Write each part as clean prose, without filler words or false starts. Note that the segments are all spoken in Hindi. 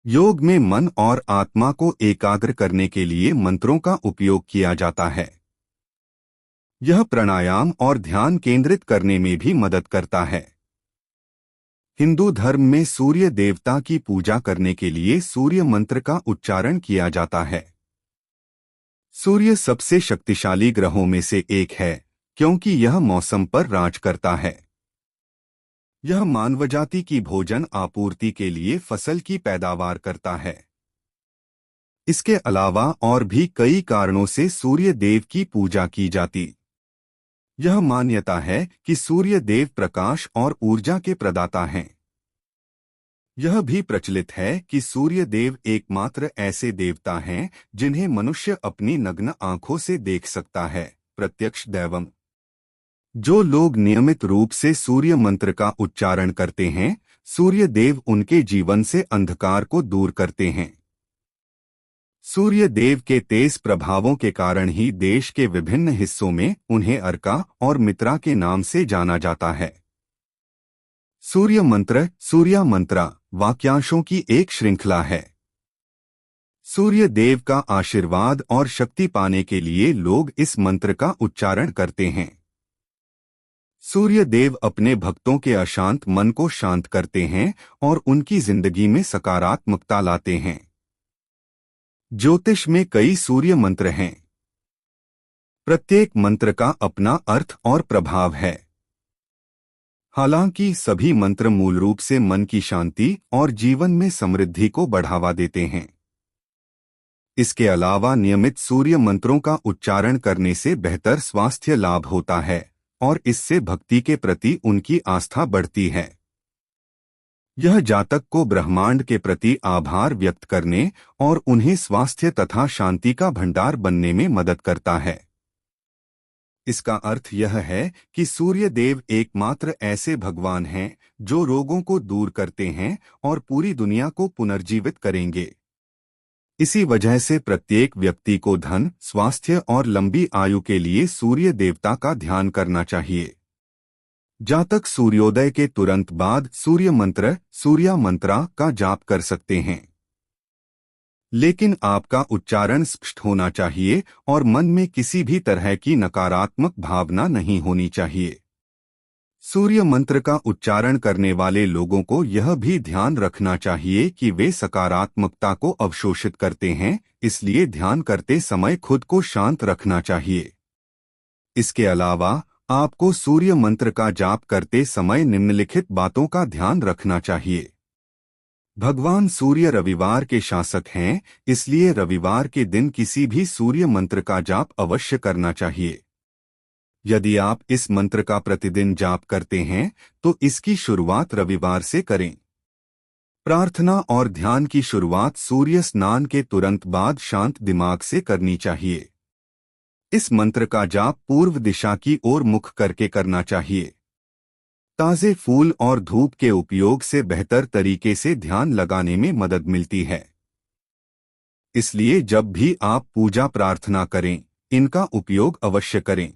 योग में मन और आत्मा को एकाग्र करने के लिए मंत्रों का उपयोग किया जाता है। यह प्राणायाम और ध्यान केंद्रित करने में भी मदद करता है। हिंदू धर्म में सूर्य देवता की पूजा करने के लिए सूर्य मंत्र का उच्चारण किया जाता है। सूर्य सबसे शक्तिशाली ग्रहों में से एक है, क्योंकि यह मौसम पर राज करता है। यह मानवजाति की भोजन आपूर्ति के लिए फसल की पैदावार करता है। इसके अलावा और भी कई कारणों से सूर्य देव की पूजा की जाती। यह मान्यता है कि सूर्य देव प्रकाश और ऊर्जा के प्रदाता हैं। यह भी प्रचलित है कि सूर्य देव एकमात्र ऐसे देवता हैं जिन्हें मनुष्य अपनी नग्न आंखों से देख सकता है, प्रत्यक्ष दैवम। जो लोग नियमित रूप से सूर्य मंत्र का उच्चारण करते हैं, सूर्य देव उनके जीवन से अंधकार को दूर करते हैं। सूर्य देव के तेज प्रभावों के कारण ही देश के विभिन्न हिस्सों में उन्हें अर्का और मित्रा के नाम से जाना जाता है। सूर्य मंत्र सूर्या मंत्रा वाक्यांशों की एक श्रृंखला है। सूर्य देव का आशीर्वाद और शक्ति पाने के लिए लोग इस मंत्र का उच्चारण करते हैं। सूर्य देव अपने भक्तों के अशांत मन को शांत करते हैं और उनकी जिंदगी में सकारात्मकता लाते हैं। ज्योतिष में कई सूर्य मंत्र हैं। प्रत्येक मंत्र का अपना अर्थ और प्रभाव है। हालांकि सभी मंत्र मूल रूप से मन की शांति और जीवन में समृद्धि को बढ़ावा देते हैं। इसके अलावा नियमित सूर्य मंत्रों का उच्चारण करने से बेहतर स्वास्थ्य लाभ होता है और इससे भक्ति के प्रति उनकी आस्था बढ़ती है। यह जातक को ब्रह्मांड के प्रति आभार व्यक्त करने और उन्हें स्वास्थ्य तथा शांति का भंडार बनने में मदद करता है। इसका अर्थ यह है कि सूर्य देव एकमात्र ऐसे भगवान हैं जो रोगों को दूर करते हैं और पूरी दुनिया को पुनर्जीवित करेंगे। इसी वजह से प्रत्येक व्यक्ति को धन, स्वास्थ्य और लंबी आयु के लिए सूर्य देवता का ध्यान करना चाहिए। जातक सूर्योदय के तुरंत बाद सूर्य मंत्र सूर्या मंत्रा का जाप कर सकते हैं, लेकिन आपका उच्चारण स्पष्ट होना चाहिए और मन में किसी भी तरह की नकारात्मक भावना नहीं होनी चाहिए। सूर्य मंत्र का उच्चारण करने वाले लोगों को यह भी ध्यान रखना चाहिए कि वे सकारात्मकता को अवशोषित करते हैं, इसलिए ध्यान करते समय खुद को शांत रखना चाहिए। इसके अलावा आपको सूर्य मंत्र का जाप करते समय निम्नलिखित बातों का ध्यान रखना चाहिए। भगवान सूर्य रविवार के शासक हैं, इसलिए रविवार के दिन किसी भी सूर्य मंत्र का जाप अवश्य करना चाहिए। यदि आप इस मंत्र का प्रतिदिन जाप करते हैं तो इसकी शुरुआत रविवार से करें। प्रार्थना और ध्यान की शुरुआत सूर्य स्नान के तुरंत बाद शांत दिमाग से करनी चाहिए। इस मंत्र का जाप पूर्व दिशा की ओर मुख करके करना चाहिए। ताज़े फूल और धूप के उपयोग से बेहतर तरीके से ध्यान लगाने में मदद मिलती है। इसलिए जब भी आप पूजा प्रार्थना करें, इनका उपयोग अवश्य करें।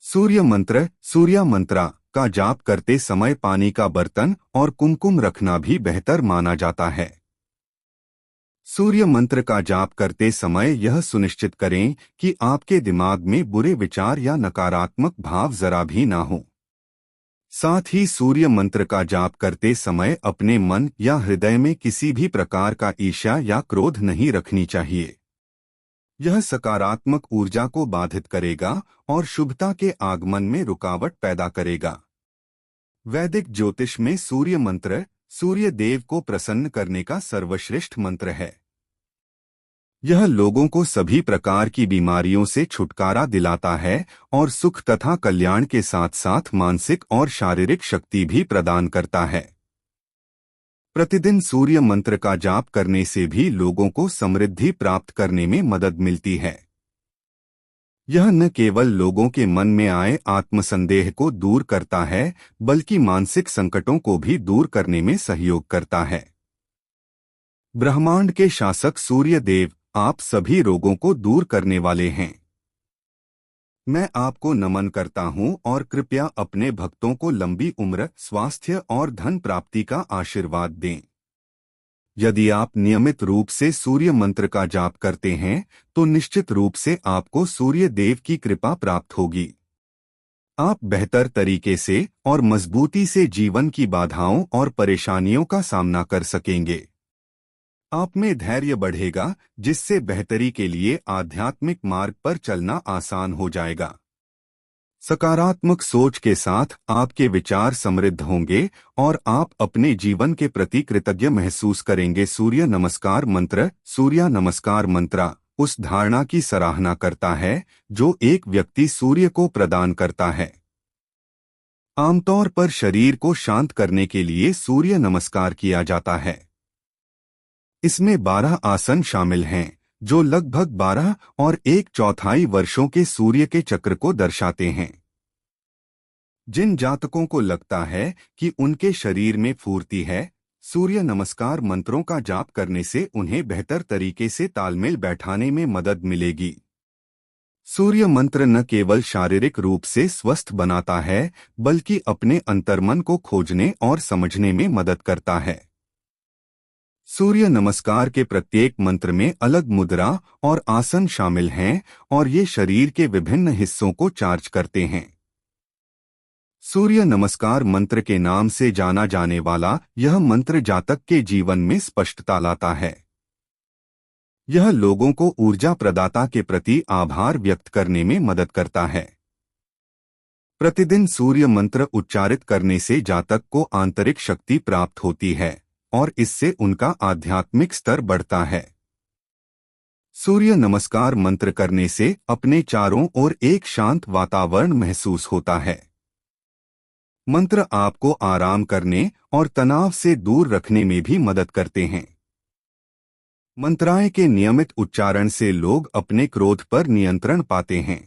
सूर्य मंत्र सूर्या मंत्रा का जाप करते समय पानी का बर्तन और कुमकुम रखना भी बेहतर माना जाता है। सूर्य मंत्र का जाप करते समय यह सुनिश्चित करें कि आपके दिमाग में बुरे विचार या नकारात्मक भाव जरा भी ना हो। साथ ही सूर्य मंत्र का जाप करते समय अपने मन या हृदय में किसी भी प्रकार का ईर्ष्या या क्रोध नहीं रखनी चाहिए। यह सकारात्मक ऊर्जा को बाधित करेगा और शुभता के आगमन में रुकावट पैदा करेगा। वैदिक ज्योतिष में सूर्य मंत्र सूर्य देव को प्रसन्न करने का सर्वश्रेष्ठ मंत्र है। यह लोगों को सभी प्रकार की बीमारियों से छुटकारा दिलाता है और सुख तथा कल्याण के साथ साथ मानसिक और शारीरिक शक्ति भी प्रदान करता है। प्रतिदिन सूर्य मंत्र का जाप करने से भी लोगों को समृद्धि प्राप्त करने में मदद मिलती है। यह न केवल लोगों के मन में आए आत्मसंदेह को दूर करता है, बल्कि मानसिक संकटों को भी दूर करने में सहयोग करता है। ब्रह्मांड के शासक सूर्य देव आप सभी रोगों को दूर करने वाले हैं। मैं आपको नमन करता हूं और कृपया अपने भक्तों को लंबी उम्र, स्वास्थ्य और धन प्राप्ति का आशीर्वाद दें। यदि आप नियमित रूप से सूर्य मंत्र का जाप करते हैं तो निश्चित रूप से आपको सूर्य देव की कृपा प्राप्त होगी। आप बेहतर तरीके से और मजबूती से जीवन की बाधाओं और परेशानियों का सामना कर सकेंगे। आप में धैर्य बढ़ेगा, जिससे बेहतरी के लिए आध्यात्मिक मार्ग पर चलना आसान हो जाएगा। सकारात्मक सोच के साथ आपके विचार समृद्ध होंगे और आप अपने जीवन के प्रति कृतज्ञ महसूस करेंगे। सूर्य नमस्कार मंत्र। सूर्य नमस्कार मंत्र उस धारणा की सराहना करता है जो एक व्यक्ति सूर्य को प्रदान करता है। आमतौर पर शरीर को शांत करने के लिए सूर्य नमस्कार किया जाता है। इसमें 12 आसन शामिल हैं, जो लगभग 12 और 1/4 वर्षों के सूर्य के चक्र को दर्शाते हैं। जिन जातकों को लगता है कि उनके शरीर में फुर्ती है, सूर्य नमस्कार मंत्रों का जाप करने से उन्हें बेहतर तरीके से तालमेल बैठाने में मदद मिलेगी। सूर्य मंत्र न केवल शारीरिक रूप से स्वस्थ बनाता है, बल्कि अपने अंतर्मन को खोजने और समझने में मदद करता है। सूर्य नमस्कार के प्रत्येक मंत्र में अलग मुद्रा और आसन शामिल हैं और ये शरीर के विभिन्न हिस्सों को चार्ज करते हैं। सूर्य नमस्कार मंत्र के नाम से जाना जाने वाला यह मंत्र जातक के जीवन में स्पष्टता लाता है। यह लोगों को ऊर्जा प्रदाता के प्रति आभार व्यक्त करने में मदद करता है। प्रतिदिन सूर्य मंत्र उच्चारित करने से जातक को आंतरिक शक्ति प्राप्त होती है और इससे उनका आध्यात्मिक स्तर बढ़ता है। सूर्य नमस्कार मंत्र करने से अपने चारों ओर एक शांत वातावरण महसूस होता है। मंत्र आपको आराम करने और तनाव से दूर रखने में भी मदद करते हैं। मंत्राएं के नियमित उच्चारण से लोग अपने क्रोध पर नियंत्रण पाते हैं।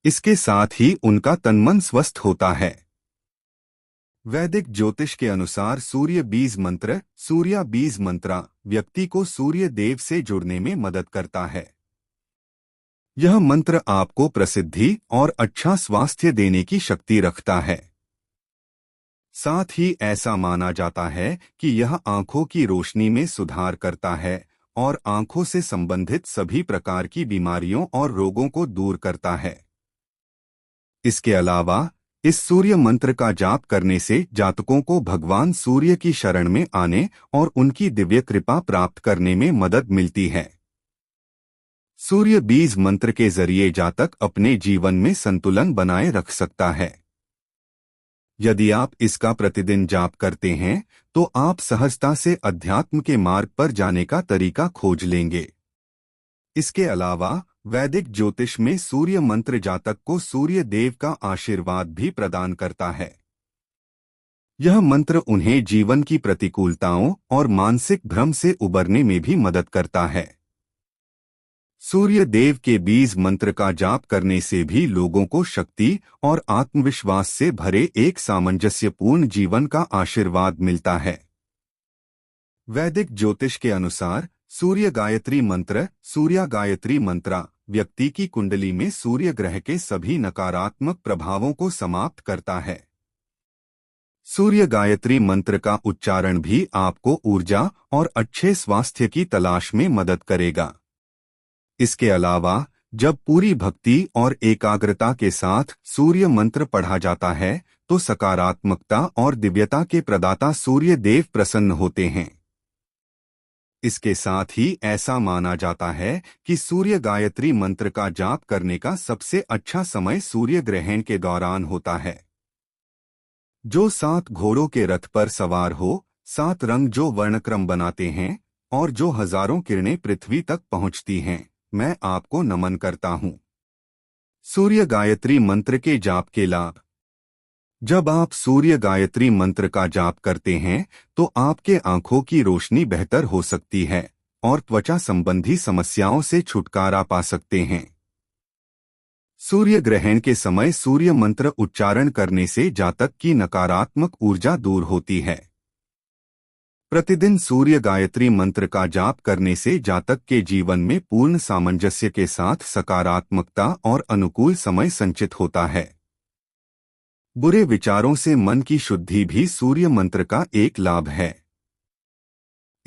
इसके साथ ही उनका तनमन स्वस्थ होता है। वैदिक ज्योतिष के अनुसार सूर्य बीज मंत्र, सूर्य बीज मंत्र व्यक्ति को सूर्य देव से जुड़ने में मदद करता है। यह मंत्र आपको प्रसिद्धि और अच्छा स्वास्थ्य देने की शक्ति रखता है। साथ ही ऐसा माना जाता है कि यह आंखों की रोशनी में सुधार करता है और आंखों से संबंधित सभी प्रकार की बीमारियों और रोगों को दूर करता है। इसके अलावा इस सूर्य मंत्र का जाप करने से जातकों को भगवान सूर्य की शरण में आने और उनकी दिव्य कृपा प्राप्त करने में मदद मिलती है। सूर्य बीज मंत्र के जरिए जातक अपने जीवन में संतुलन बनाए रख सकता है। यदि आप इसका प्रतिदिन जाप करते हैं तो आप सहजता से अध्यात्म के मार्ग पर जाने का तरीका खोज लेंगे। इसके अलावा वैदिक ज्योतिष में सूर्य मंत्र जातक को सूर्य देव का आशीर्वाद भी प्रदान करता है। यह मंत्र उन्हें जीवन की प्रतिकूलताओं और मानसिक भ्रम से उबरने में भी मदद करता है। सूर्य देव के बीज मंत्र का जाप करने से भी लोगों को शक्ति और आत्मविश्वास से भरे एक सामंजस्यपूर्ण जीवन का आशीर्वाद मिलता है। वैदिक ज्योतिष के अनुसार सूर्य गायत्री मंत्र, सूर्य गायत्री मंत्र व्यक्ति की कुंडली में सूर्य ग्रह के सभी नकारात्मक प्रभावों को समाप्त करता है। सूर्य गायत्री मंत्र का उच्चारण भी आपको ऊर्जा और अच्छे स्वास्थ्य की तलाश में मदद करेगा। इसके अलावा जब पूरी भक्ति और एकाग्रता के साथ सूर्य मंत्र पढ़ा जाता है तो सकारात्मकता और दिव्यता के प्रदाता सूर्य देव प्रसन्न होते हैं। इसके साथ ही ऐसा माना जाता है कि सूर्य गायत्री मंत्र का जाप करने का सबसे अच्छा समय सूर्य ग्रहण के दौरान होता है। जो 7 घोड़ों के रथ पर सवार हो, 7 रंग जो वर्णक्रम बनाते हैं और जो हजारों किरणें पृथ्वी तक पहुंचती हैं, मैं आपको नमन करता हूं। सूर्य गायत्री मंत्र के जाप के लाभ। जब आप सूर्य गायत्री मंत्र का जाप करते हैं तो आपके आंखों की रोशनी बेहतर हो सकती है और त्वचा संबंधी समस्याओं से छुटकारा पा सकते हैं। सूर्य ग्रहण के समय सूर्य मंत्र उच्चारण करने से जातक की नकारात्मक ऊर्जा दूर होती है। प्रतिदिन सूर्य गायत्री मंत्र का जाप करने से जातक के जीवन में पूर्ण सामंजस्य के साथ सकारात्मकता और अनुकूल समय संचित होता है। बुरे विचारों से मन की शुद्धि भी सूर्य मंत्र का एक लाभ है।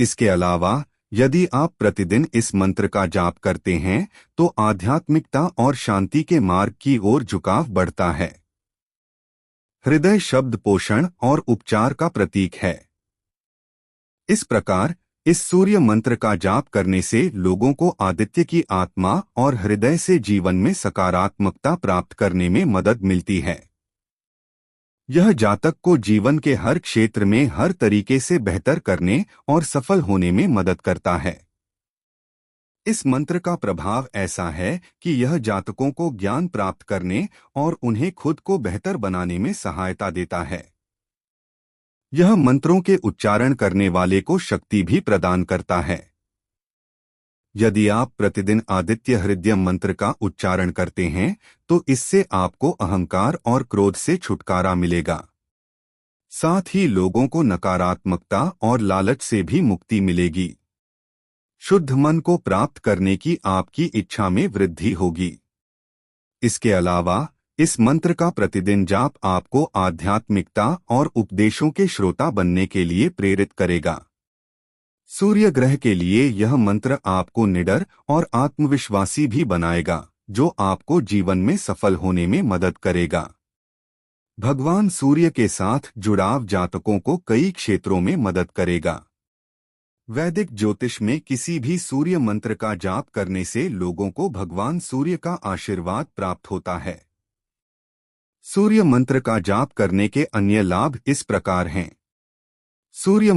इसके अलावा यदि आप प्रतिदिन इस मंत्र का जाप करते हैं तो आध्यात्मिकता और शांति के मार्ग की ओर झुकाव बढ़ता है। हृदय शब्द पोषण और उपचार का प्रतीक है। इस प्रकार इस सूर्य मंत्र का जाप करने से लोगों को आदित्य की आत्मा और हृदय से जीवन में सकारात्मकता प्राप्त करने में मदद मिलती है। यह जातक को जीवन के हर क्षेत्र में हर तरीके से बेहतर करने और सफल होने में मदद करता है। इस मंत्र का प्रभाव ऐसा है कि यह जातकों को ज्ञान प्राप्त करने और उन्हें खुद को बेहतर बनाने में सहायता देता है। यह मंत्रों के उच्चारण करने वाले को शक्ति भी प्रदान करता है। यदि आप प्रतिदिन आदित्य हृदय मंत्र का उच्चारण करते हैं तो इससे आपको अहंकार और क्रोध से छुटकारा मिलेगा। साथ ही लोगों को नकारात्मकता और लालच से भी मुक्ति मिलेगी। शुद्ध मन को प्राप्त करने की आपकी इच्छा में वृद्धि होगी। इसके अलावा इस मंत्र का प्रतिदिन जाप आपको आध्यात्मिकता और उपदेशों के श्रोता बनने के लिए प्रेरित करेगा। सूर्य ग्रह के लिए यह मंत्र आपको निडर और आत्मविश्वासी भी बनाएगा, जो आपको जीवन में सफल होने में मदद करेगा। भगवान सूर्य के साथ जुड़ाव जातकों को कई क्षेत्रों में मदद करेगा। वैदिक ज्योतिष में किसी भी सूर्य मंत्र का जाप करने से लोगों को भगवान सूर्य का आशीर्वाद प्राप्त होता है। सूर्य मंत्र का जाप करने के अन्य लाभ इस प्रकार हैं। सूर्य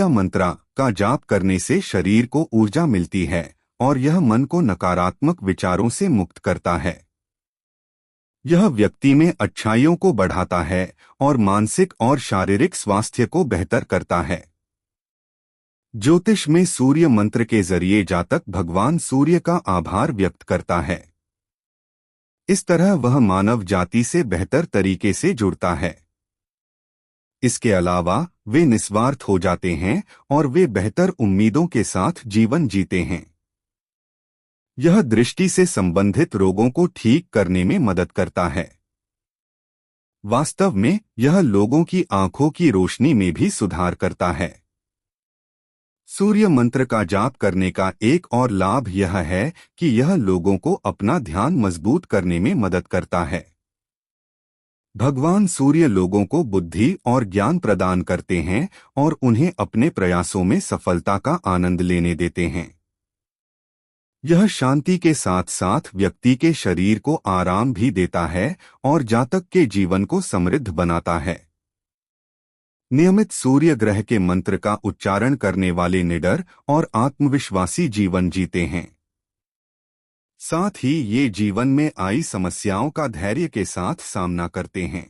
मंत्रा का जाप करने से शरीर को ऊर्जा मिलती है और यह मन को नकारात्मक विचारों से मुक्त करता है। यह व्यक्ति में अच्छाइयों को बढ़ाता है और मानसिक और शारीरिक स्वास्थ्य को बेहतर करता है। ज्योतिष में सूर्य मंत्र के जरिए जातक भगवान सूर्य का आभार व्यक्त करता है। इस तरह वह मानव जाति से बेहतर तरीके से जुड़ता है। इसके अलावा वे निस्वार्थ हो जाते हैं और वे बेहतर उम्मीदों के साथ जीवन जीते हैं। यह दृष्टि से संबंधित रोगों को ठीक करने में मदद करता है। वास्तव में यह लोगों की आंखों की रोशनी में भी सुधार करता है। सूर्य मंत्र का जाप करने का एक और लाभ यह है कि यह लोगों को अपना ध्यान मजबूत करने में मदद करता है। भगवान सूर्य लोगों को बुद्धि और ज्ञान प्रदान करते हैं और उन्हें अपने प्रयासों में सफलता का आनंद लेने देते हैं। यह शांति के साथ साथ व्यक्ति के शरीर को आराम भी देता है और जातक के जीवन को समृद्ध बनाता है। नियमित सूर्य ग्रह के मंत्र का उच्चारण करने वाले निडर और आत्मविश्वासी जीवन जीते हैं। साथ ही ये जीवन में आई समस्याओं का धैर्य के साथ सामना करते हैं।